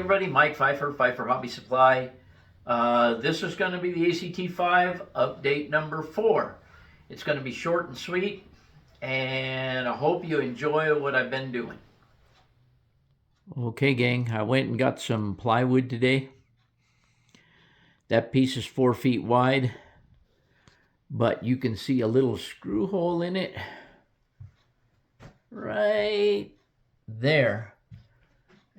everybody. Mike Fifer, Fifer Hobby Supply. This is going to be the ACT5 update number 4. It's going to be short and sweet, and I hope you enjoy what I've been doing. Okay, gang, I went and got some plywood today. That piece is 4 feet wide, but you can see a little screw hole in it right there.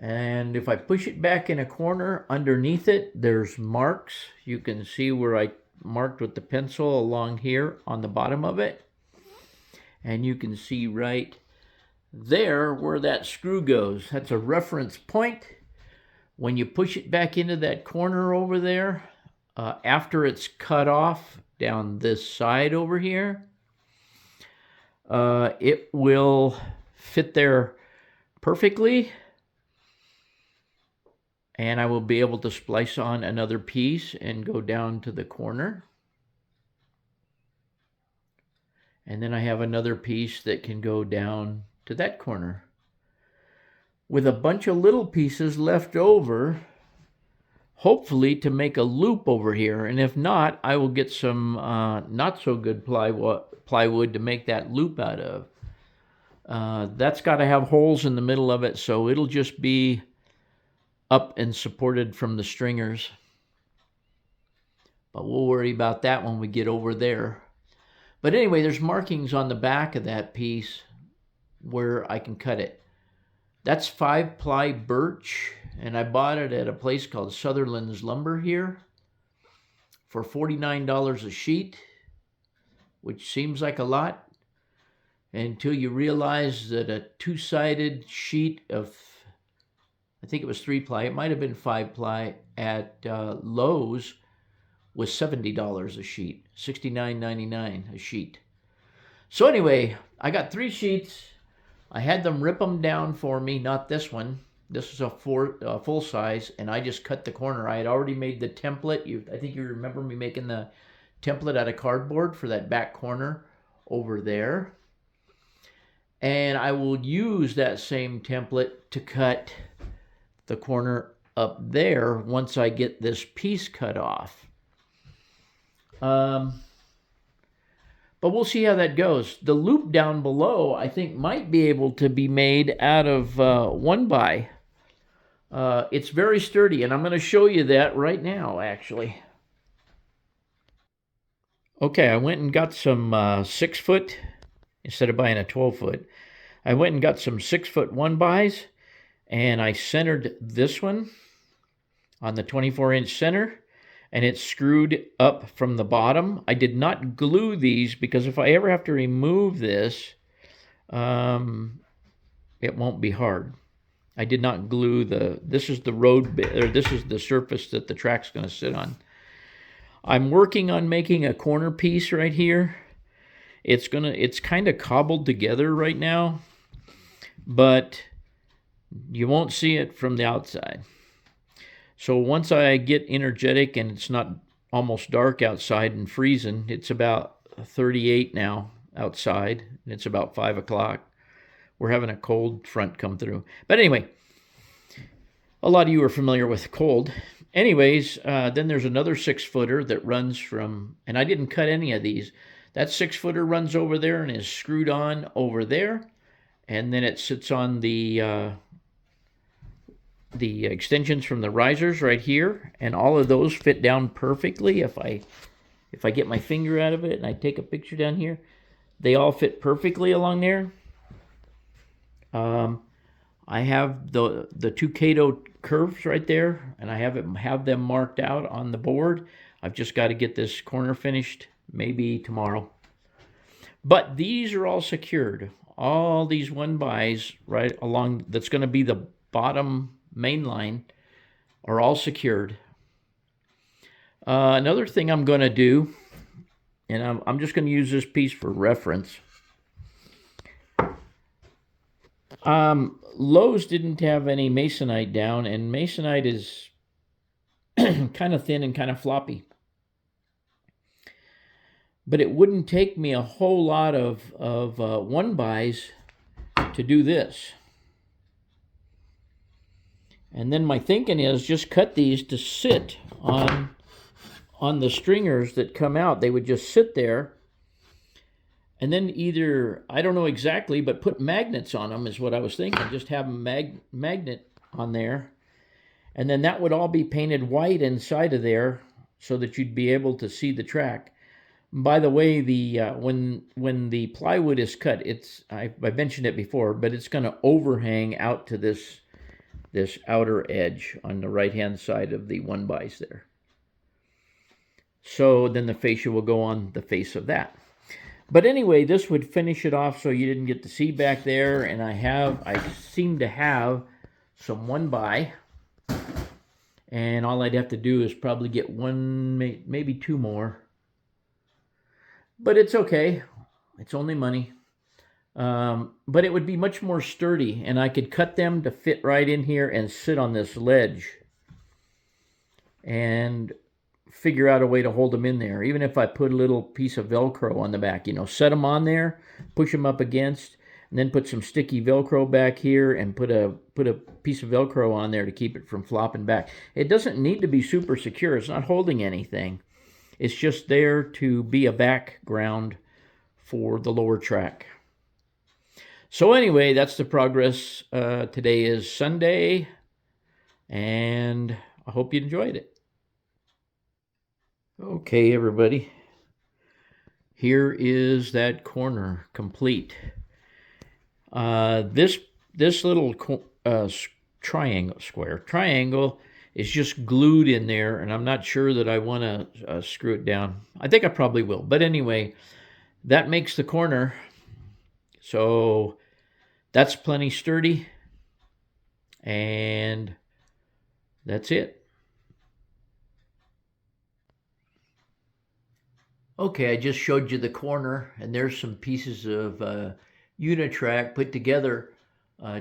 And if I push it back in a corner underneath it, there's marks. You can see where I marked with the pencil along here on the bottom of it. And you can see right there where that screw goes. That's a reference point. When you push it back into that corner over there, after it's cut off down this side over here, it will fit there perfectly. And I will be able to splice on another piece and go down to the corner. And then I have another piece that can go down to that corner, with a bunch of little pieces left over, hopefully to make a loop over here. And if not, I will get some not so good plywood to make that loop out of. That's got to have holes in the middle of it, so it'll just be up and supported from the stringers. But we'll worry about that when we get over there. But anyway, there's markings on the back of that piece where I can cut it. That's 5-ply birch, and I bought it at a place called Sutherland's Lumber here for $49 a sheet, which seems like a lot until you realize that a 2-sided sheet of, I think it was 3-ply, it might have been 5-ply at Lowe's, was $70 a sheet, $69.99 a sheet. So anyway, I got 3 sheets. I had them rip them down for me, not this one. This is a full size, and I just cut the corner. I had already made the template. I think you remember me making the template out of cardboard for that back corner over there. And I will use that same template to cut the corner up there once I get this piece cut off. But we'll see how that goes. The loop down below, I think, might be able to be made out of 1-by. It's very sturdy, and I'm going to show you that right now, actually. Okay, I went and got some 6-foot, instead of buying a 12-foot. I went and got some 6-foot 1-bys, and I centered this one on the 24-inch center, and it's screwed up from the bottom. I did not glue these because if I ever have to remove this, it won't be hard. I did not glue this is the roadbed, or this is the surface that the track's going to sit on. I'm working on making a corner piece right here. It's kind of cobbled together right now, but you won't see it from the outside. So once I get energetic and it's not almost dark outside and freezing, it's about 38 now outside, and it's about 5 o'clock. We're having a cold front come through. But anyway, a lot of you are familiar with cold. Anyways, then there's another 6-footer that runs from, and I didn't cut any of these. That 6-footer runs over there and is screwed on over there, and then it sits on the extensions from the risers right here, and all of those fit down perfectly. If I get my finger out of it and I take a picture down here, they all fit perfectly along there. I have the 2 Cato curves right there, and I have them marked out on the board. I've just got to get this corner finished, maybe tomorrow. But these are all secured. All these 1-bys right along, that's going to be the bottom main line, are all secured. Another thing I'm going to do, and I'm just going to use this piece for reference. Lowe's didn't have any masonite down, and masonite is kind of thin and kind of floppy. But it wouldn't take me a whole lot of 1-bys to do this. And then my thinking is just cut these to sit on the stringers that come out. They would just sit there. And then either, I don't know exactly, but put magnets on them is what I was thinking. Just have a magnet on there. And then that would all be painted white inside of there so that you'd be able to see the track. By the way, the when the plywood is cut, I mentioned it before, but it's going to overhang out to this outer edge on the right-hand side of the 1x there. So then the fascia will go on the face of that. But anyway, this would finish it off so you didn't get to see back there. And I seem to have some 1x. And all I'd have to do is probably get one, maybe two more. But it's okay. It's only money. But it would be much more sturdy. And I could cut them to fit right in here and sit on this ledge. And figure out a way to hold them in there. Even if I put a little piece of Velcro on the back, set them on there, push them up against, and then put some sticky Velcro back here and put a piece of Velcro on there to keep it from flopping back. It doesn't need to be super secure. It's not holding anything. It's just there to be a background for the lower track. So anyway, that's the progress. Today is Sunday, and I hope you enjoyed it. Okay, everybody, here is that corner complete. This little triangle is just glued in there, and I'm not sure that I want to screw it down. I think I probably will, but anyway, that makes the corner. So that's plenty sturdy, and that's it. Okay, I just showed you the corner, and there's some pieces of Unitrack put together,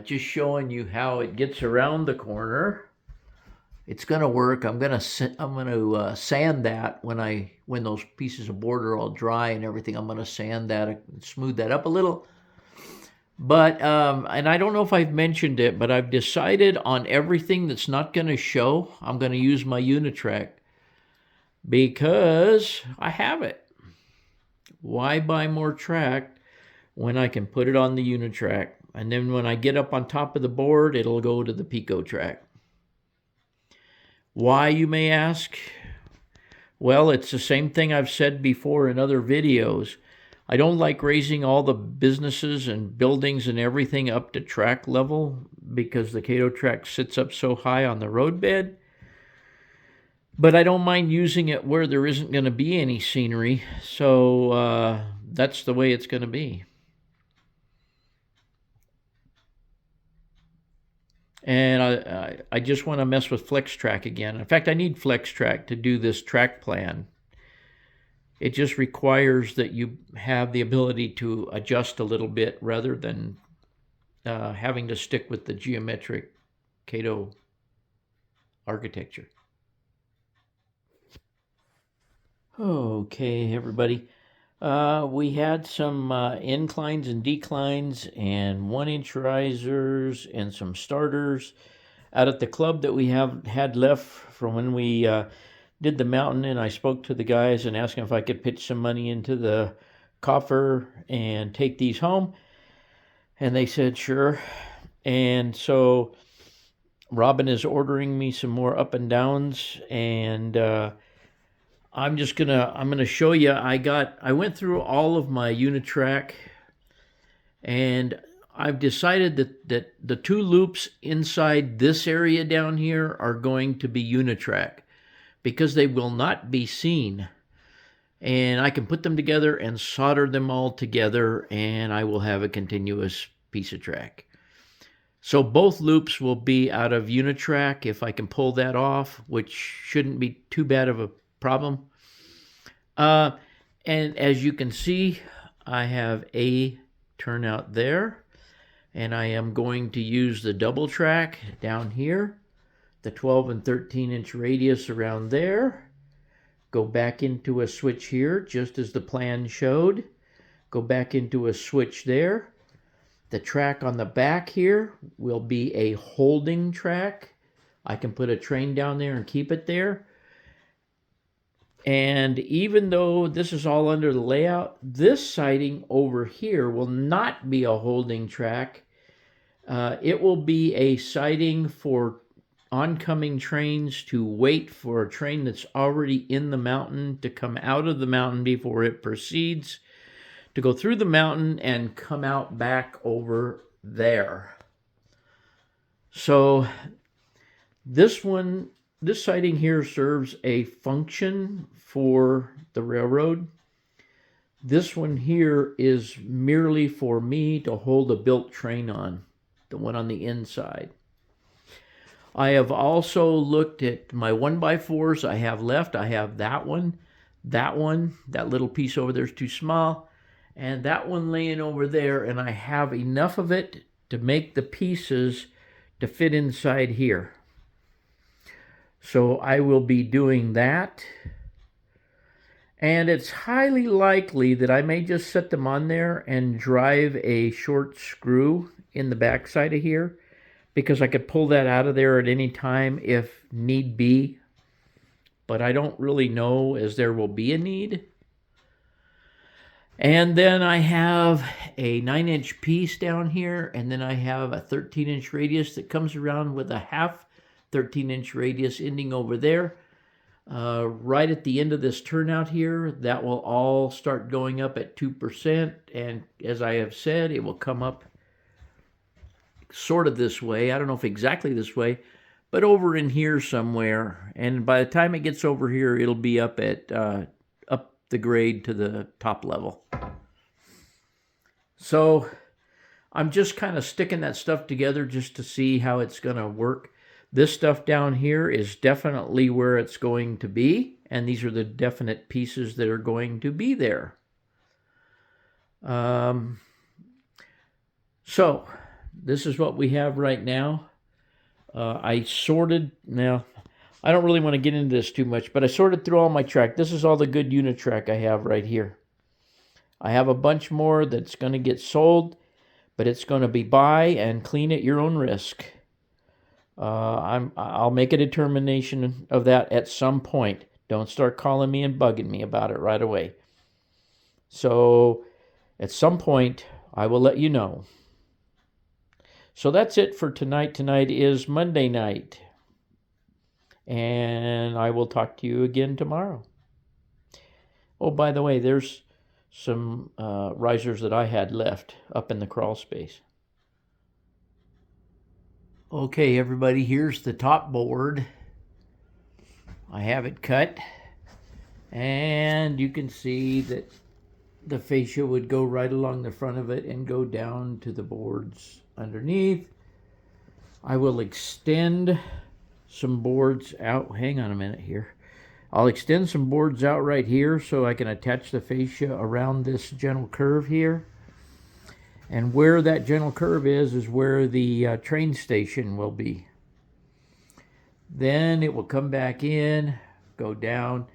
just showing you how it gets around the corner. It's gonna work. I'm gonna sand that when those pieces of board are all dry and everything. I'm gonna sand that and smooth that up a little. But and I don't know if I've mentioned it, but I've decided on everything that's not gonna show, I'm gonna use my Unitrack because I have it. Why buy more track when I can put it on the Unitrack? And then when I get up on top of the board, it'll go to the Pico track. Why, you may ask? Well, it's the same thing I've said before in other videos. I don't like raising all the businesses and buildings and everything up to track level because the Cato track sits up so high on the roadbed. But I don't mind using it where there isn't going to be any scenery, so that's the way it's going to be. And I just want to mess with FlexTrack again. In fact, I need FlexTrack to do this track plan. It just requires that you have the ability to adjust a little bit rather than having to stick with the geometric Cato architecture. Okay, everybody. We had some inclines and declines and 1-inch risers and some starters out at the club that we had left from when we did the mountain, and I spoke to the guys and asked them if I could pitch some money into the coffer and take these home, and they said sure. And so Robin is ordering me some more up and downs, and I'm gonna show you. I went through all of my Unitrack, and I've decided that the two loops inside this area down here are going to be Unitrack because they will not be seen. And I can put them together and solder them all together, and I will have a continuous piece of track. So both loops will be out of Unitrack if I can pull that off, which shouldn't be too bad of a problem. And as you can see, I have a turnout there, and I am going to use the double track down here, the 12 and 13-inch radius around there, go back into a switch here, just as the plan showed, go back into a switch there. The track on the back here will be a holding track I can put a train down there and keep it there. And even though this is all under the layout, this siding over here will not be a holding track. It will be a siding for oncoming trains to wait for a train that's already in the mountain to come out of the mountain before it proceeds to go through the mountain and come out back over there. So this siding here serves a function for the railroad. This one here is merely for me to hold a built train on, the one on the inside. I have also looked at my 1x4s I have left. I have that one, that little piece over there is too small, and that one laying over there, and I have enough of it to make the pieces to fit inside here. So I will be doing that. And it's highly likely that I may just set them on there and drive a short screw in the backside of here, because I could pull that out of there at any time if need be. But I don't really know, as there will be a need. And then I have a 9-inch piece down here, and then I have a 13-inch radius that comes around with a half 13-inch radius ending over there. Right at the end of this turnout here, that will all start going up at 2%. And as I have said, it will come up sort of this way. I don't know if exactly this way, but over in here somewhere. And by the time it gets over here, it'll be up at up the grade to the top level. So I'm just kind of sticking that stuff together just to see how it's going to work. This stuff down here is definitely where it's going to be, and these are the definite pieces that are going to be there. So this is what we have right now. I sorted, now I don't really want to get into this too much, but I sorted through all my track. This is all the good unit track I have right here. I have a bunch more that's going to get sold, but it's going to be buy and clean at your own risk. I'll make a determination of that at some point. Don't start calling me and bugging me about it right away. So at some point, I will let you know. So that's it for tonight. Tonight is Monday night. And I will talk to you again tomorrow. Oh, by the way, there's some risers that I had left up in the crawl space. Okay, everybody, here's the top board. I have it cut, and you can see that the fascia would go right along the front of it and go down to the boards underneath. I will extend some boards out. Hang on a minute here. I'll extend some boards out right here so I can attach the fascia around this gentle curve here. And where that gentle curve is where the train station will be. Then it will come back in, go down,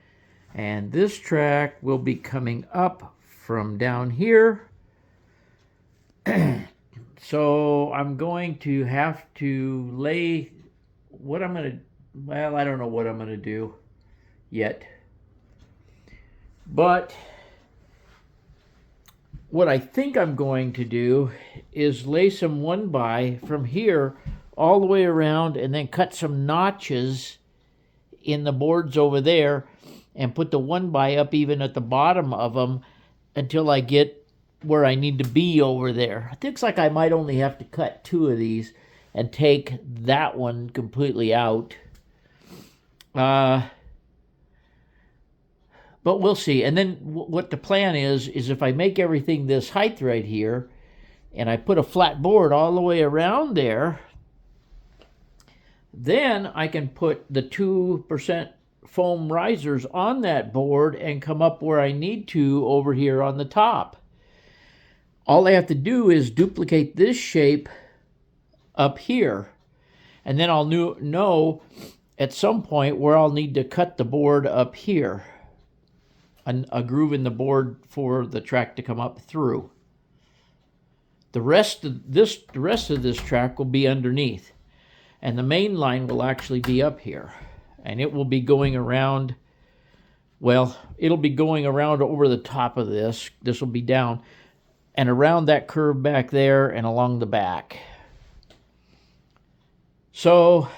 and this track will be coming up from down here. So I'm going to have to lay what I'm going to, well, I don't know what I'm going to do yet. But what I think I'm going to do is lay some 1x from here all the way around and then cut some notches in the boards over there and put the 1x up even at the bottom of them until I get where I need to be over there. It looks like I might only have to cut 2 of these and take that one completely out. But we'll see. And then what the plan is if I make everything this height right here, and I put a flat board all the way around there, then I can put the 2% foam risers on that board and come up where I need to over here on the top. All I have to do is duplicate this shape up here, and then I'll know at some point where I'll need to cut the board up here. A groove in the board for the track to come up through. The rest of this track will be underneath. And the main line will actually be up here. And it will be going around, well, it'll be going around over the top of this. This will be down. And around that curve back there and along the back. So,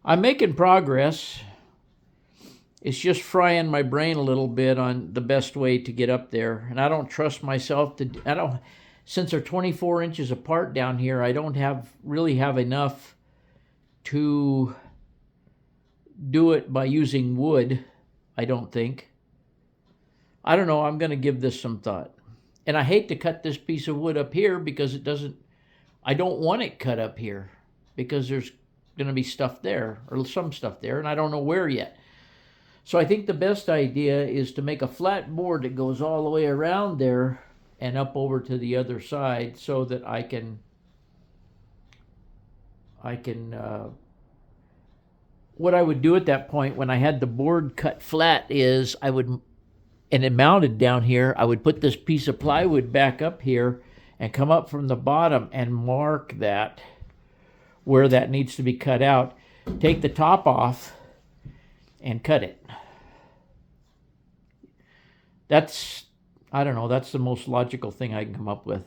I'm making progress. It's just frying my brain a little bit on the best way to get up there. And I don't trust myself to, since they're 24 inches apart down here, I don't really have enough to do it by using wood, I don't think. I don't know, I'm going to give this some thought. And I hate to cut this piece of wood up here because I don't want it cut up here because there's going to be stuff there, or some stuff there, and I don't know where yet. So I think the best idea is to make a flat board that goes all the way around there and up over to the other side so that I can what I would do at that point when I had the board cut flat is and it mounted down here, I would put this piece of plywood back up here and come up from the bottom and mark that where that needs to be cut out, take the top off and cut it. I don't know, that's the most logical thing I can come up with.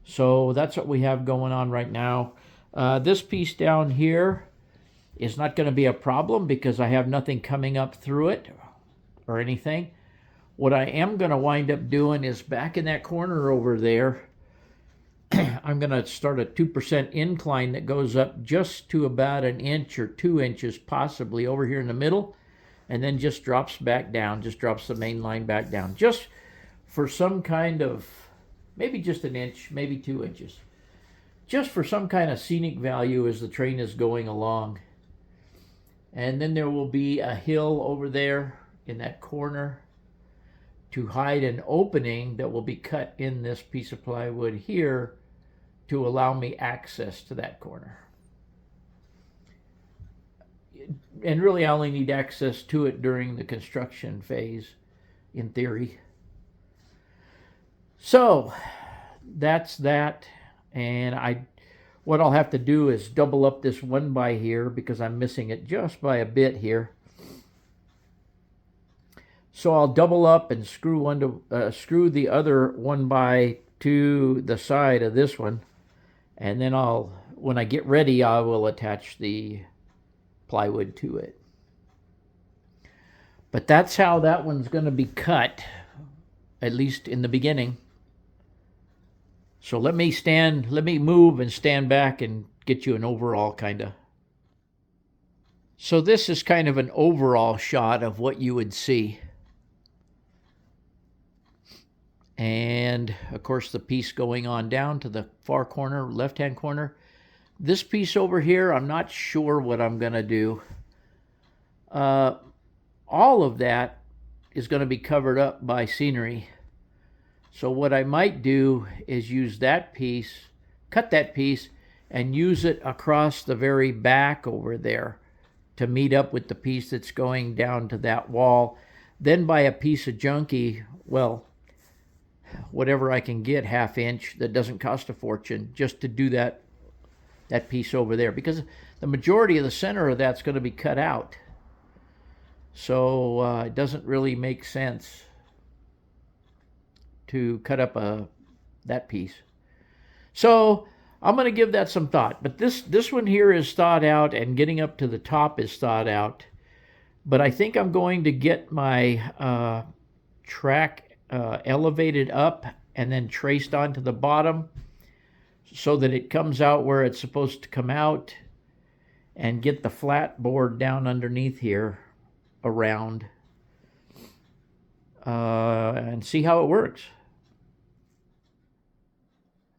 So that's what we have going on right now. This piece down here is not going to be a problem because I have nothing coming up through it or anything. What I am going to wind up doing is back in that corner over there, I'm going to start a 2% incline that goes up just to about 1 inch or 2 inches possibly over here in the middle, and then just drops back down, just drops the main line back down, just for some kind of, maybe just 1 inch, maybe 2 inches, just for some kind of scenic value as the train is going along. And then there will be a hill over there in that corner to hide an opening that will be cut in this piece of plywood here to allow me access to that corner. And really I only need access to it during the construction phase, in theory. So that's that. And what I'll have to do is double up this 1x here because I'm missing it just by a bit here. So I'll double up and screw the other 1x to the side of this one, and then when I get ready, I will attach the plywood to it. But that's how that one's going to be cut, at least in the beginning. So let me move and stand back and get you an overall kind of. So this is kind of an overall shot of what you would see. And of course the piece going on down to the far corner, left-hand corner. This piece over here, I'm not sure what I'm going to do. All of that is going to be covered up by scenery. So what I might do is use that piece, cut that piece, and use it across the very back over there to meet up with the piece that's going down to that wall. Then buy a piece of junky, well, whatever I can get, 1/2 inch, that doesn't cost a fortune, just to do that piece over there, because the majority of the center of that's going to be cut out. So it doesn't really make sense to cut up that piece. So I'm going to give that some thought. But this one here is thought out, and getting up to the top is thought out. But I think I'm going to get my track elevated up and then traced onto the bottom so that it comes out where it's supposed to come out, and get the flat board down underneath here around and see how it works.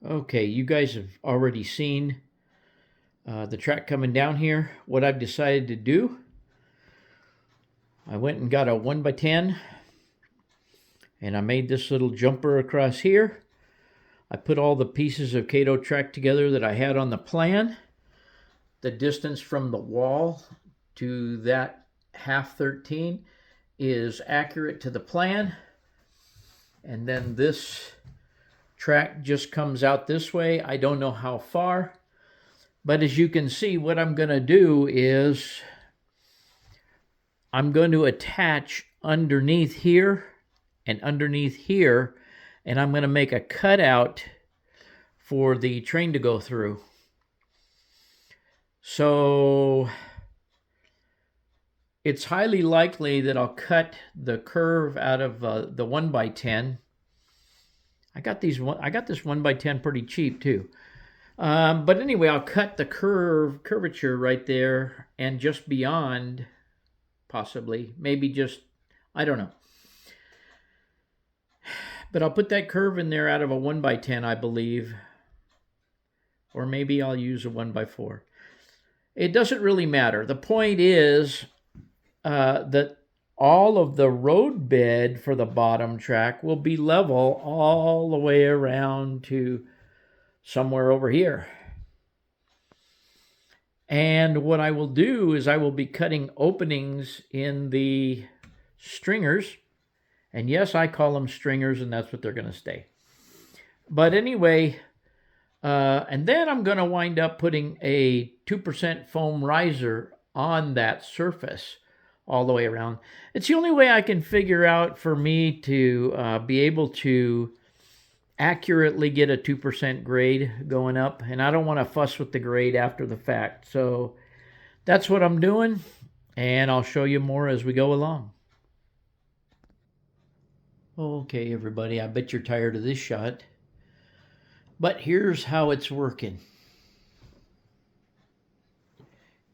Okay, you guys have already seen the track coming down here. What I've decided to do, I went and got a 1x10 and I made this little jumper across here. I put all the pieces of Kato track together that I had on the plan. The distance from the wall to that 1/2-13 is accurate to the plan. And then this track just comes out this way. I don't know how far, But as you can see, what I'm going to do is I'm going to attach underneath here and underneath here, and I'm going to make a cutout for the train to go through. So it's highly likely that I'll cut the curve out of the 1x10. I got this 1x10 pretty cheap too. But anyway, I'll cut the curvature right there and just beyond, possibly, maybe just, I don't know. But I'll put that curve in there out of a 1x10, I believe. Or maybe I'll use a 1x4. It doesn't really matter. The point is that all of the road bed for the bottom track will be level all the way around to somewhere over here. And what I will do is I will be cutting openings in the stringers. And yes, I call them stringers, and that's what they're going to stay. But anyway, and then I'm going to wind up putting a 2% foam riser on that surface all the way around. It's the only way I can figure out for me to be able to accurately get a 2% grade going up, and I don't want to fuss with the grade after the fact. So that's what I'm doing, and I'll show you more as we go along. Okay, everybody, I bet you're tired of this shot, but here's how it's working.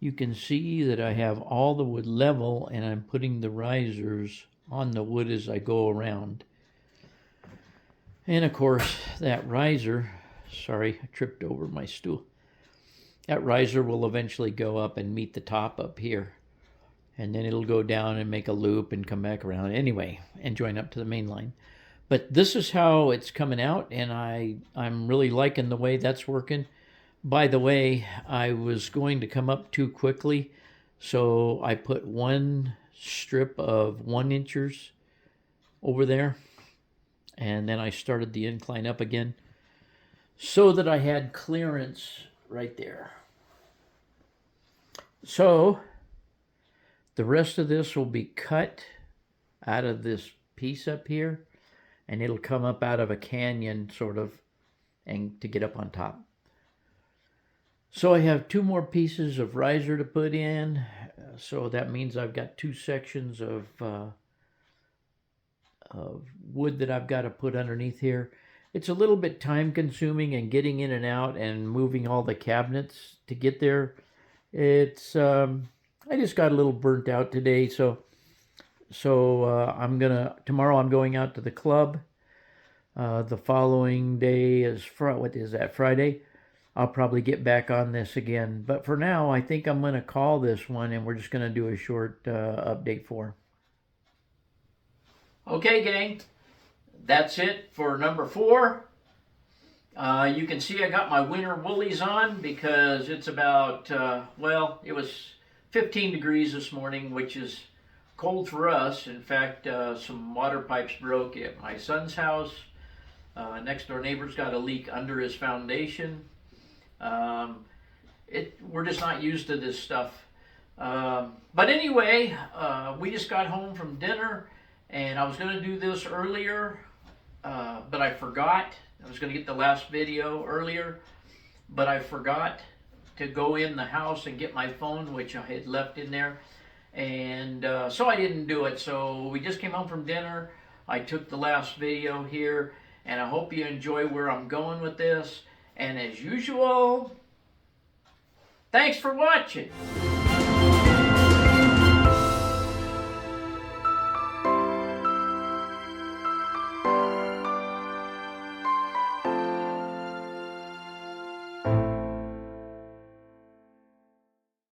You can see that I have all the wood level, and I'm putting the risers on the wood as I go around. And of course, that riser, sorry, I tripped over my stool. That riser will eventually go up and meet the top up here. And then it'll go down and make a loop and come back around anyway and join up to the main line. But this is how it's coming out, and I'm really liking the way that's working. By the way, I was going to come up too quickly, so I put one strip of 1 inchers over there, and then I started the incline up again so that I had clearance right there. So the rest of this will be cut out of this piece up here, and it'll come up out of a canyon sort of, and to get up on top. So I have 2 more pieces of riser to put in, so that means I've got 2 sections of wood that I've got to put underneath here. It's a little bit time consuming and getting in and out and moving all the cabinets to get there. It's I just got a little burnt out today, so tomorrow I'm going out to the club. The following day is Friday. I'll probably get back on this again, but for now I think I'm going to call this one, and we're just going to do a short update for. Okay, gang, that's it for number 4. You can see I got my winter woolies on because it's about, it was 15 degrees this morning, which is cold for us. In fact, some water pipes broke at my son's house. Next door neighbor's got a leak under his foundation. We're just not used to this stuff. But anyway, we just got home from dinner, and I was going to do this earlier, but I forgot. I was going to get the last video earlier, but I forgot to go in the house and get my phone, which I had left in there, and so I didn't do it. So we just came home from dinner. I took the last video here, and I hope you enjoy where I'm going with this. And as usual, thanks for watching.